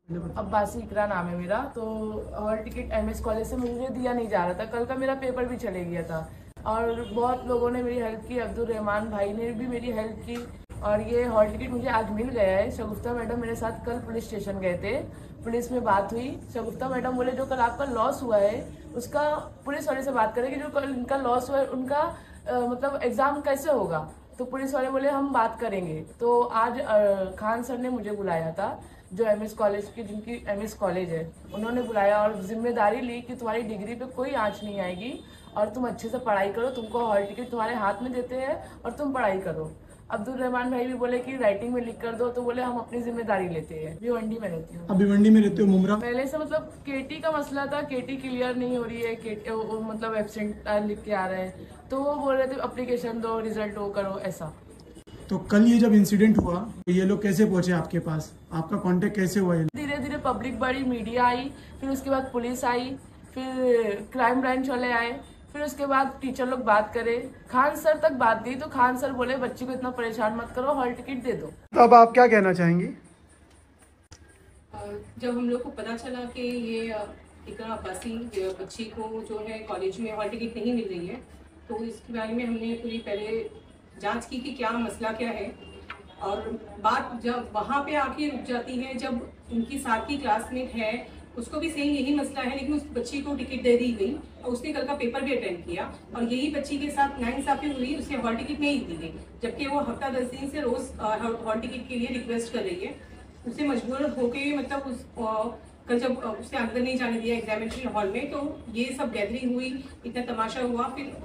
अब्बासी इकरा नाम है मेरा। तो हॉल टिकट एमएस कॉलेज से मुझे दिया नहीं जा रहा था। कल का मेरा पेपर भी चले गया था और बहुत लोगों ने मेरी हेल्प की। अब्दुल रहमान भाई ने भी मेरी हेल्प की और ये हॉल टिकट मुझे आज मिल गया है। शगुफ्ता मैडम मेरे साथ कल पुलिस स्टेशन गए थे, पुलिस में बात हुई। शगुफ्ता मैडम बोले जो कल आपका लॉस हुआ है उसका पुलिस वाले से बात करें कि जो कल इनका लॉस हुआ है उनका मतलब एग्जाम कैसे होगा। तो पुलिस वाले बोले हम बात करेंगे। तो आज खान सर ने मुझे बुलाया था, जो एमएस कॉलेज की, जिनकी एमएस कॉलेज है, उन्होंने बुलाया और जिम्मेदारी ली कि तुम्हारी डिग्री पे कोई आंच नहीं आएगी और तुम अच्छे से पढ़ाई करो। तुमको हॉल टिकट तुम्हारे हाथ में देते हैं और तुम पढ़ाई करो। अब्दुल रहमान भाई भी बोले कि राइटिंग में लिख कर दो, तो बोले हम अपनी जिम्मेदारी लेते हैं। भिवंडी में रहती हूँ। अभी भिवंडी में रहते हो मुमरा? पहले से मतलब केटी का मसला था, केटी क्लियर नहीं हो रही है, मतलब एब्सेंट लिख के आ रहे हैं, तो वो बोल रहे थे अप्लीकेशन दो, रिजल्ट वो करो ऐसा। तो कल ये जब इंसिडेंट हुआ तो ये लोग कैसे पहुंचे आपके पास, आपका कांटेक्ट कैसे हुआ? धीरे धीरे पब्लिक बड़ी, मीडिया आई, फिर उसके बाद पुलिस आई, फिर क्राइम ब्रांच वाले आए, फिर उसके बाद टीचर लोग बात करे, खान सर तक बात गई। तो खान सर बोले बच्ची को इतना परेशान मत करो, हॉल टिकट दे दो। तो अब आप क्या कहना चाहेंगी? जब हम लोग को पता चला कि ये इकरा अब्बासी बच्ची को जो है कॉलेज में हॉल टिकट नहीं मिल रही है, तो इसके बारे में हमने पूरी पहले जांच की कि क्या मसला क्या है। और बात जब वहाँ पे आके रुक जाती है, जब उनकी साथ की क्लासमेट है उसको भी सेम यही मसला है, लेकिन उस बच्ची को टिकट दे दी गई और उसने कल का पेपर भी अटेंड किया और यही बच्ची के साथ नाइंसाफी हुई, उसे हॉल टिकट नहीं दी गई, जबकि वो हफ्ता 10 दिन से रोज हॉल टिकट के लिए रिक्वेस्ट कर रही है। उसे मजबूर होके मतलब उस कल जब उसे अंदर नहीं जाने दिया एग्जामिनेशन हॉल में, तो ये सब गैदरिंग हुई, इतना तमाशा हुआ। फिर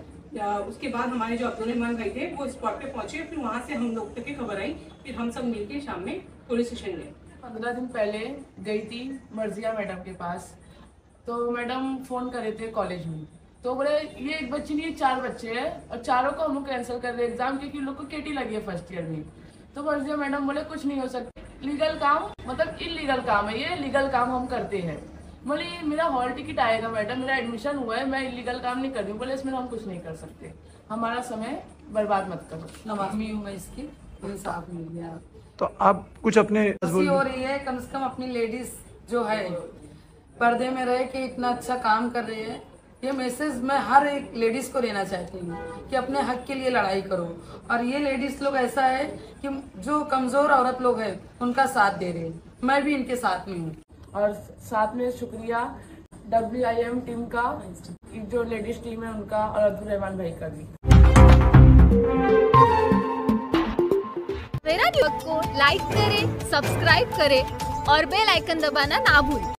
उसके बाद हमारे जो अब्दुल रहमान भाई थे वो स्पॉट पे पहुंचे, फिर वहाँ से हम लोग तक की खबर आई, फिर हम सब मिलके शाम में पुलिस स्टेशन गए। 15 दिन पहले गई थी मर्जिया मैडम के पास, तो मैडम फोन करे थे कॉलेज में, तो बोले ये एक बच्ची नहीं 4 बच्चे हैं और चारों को हम लोग कैंसिल कर रहे एग्जाम, क्योंकि लोग को केटी लगी है फर्स्ट ईयर में। तो मर्जिया मैडम बोले कुछ नहीं हो सकता, लीगल काम मतलब इलीगल काम है, ये लीगल काम हम करते हैं। बोले मेरा हॉल टिकट आएगा मैडम, मेरा एडमिशन हुआ है, मैं इलीगल काम नहीं कर रही हूँ। बोले इसमें हम कुछ नहीं कर सकते, हमारा समय बर्बाद मत करो। नवामी हूँ मैं इसकी, इंसाफ मिल गया। तो आप कुछ अपने हो रही है, कम से कम अपनी लेडीज जो है पर्दे में रह के इतना अच्छा काम कर रही है। ये मैसेज मैं हर एक लेडीज को देना चाहती हूँ कि अपने हक के लिए लड़ाई करो। और ये लेडीज लोग ऐसा है कि जो कमजोर औरत लोग है उनका साथ दे रहे हैं, मैं भी इनके साथ में हूँ। और साथ में शुक्रिया WIM टीम का, जो लेडीज टीम है उनका, और अब्दुल रहमान भाई का भी। मेरा न्यूज़ को लाइक करें, सब्सक्राइब करें और बेल आइकन दबाना ना भूलें।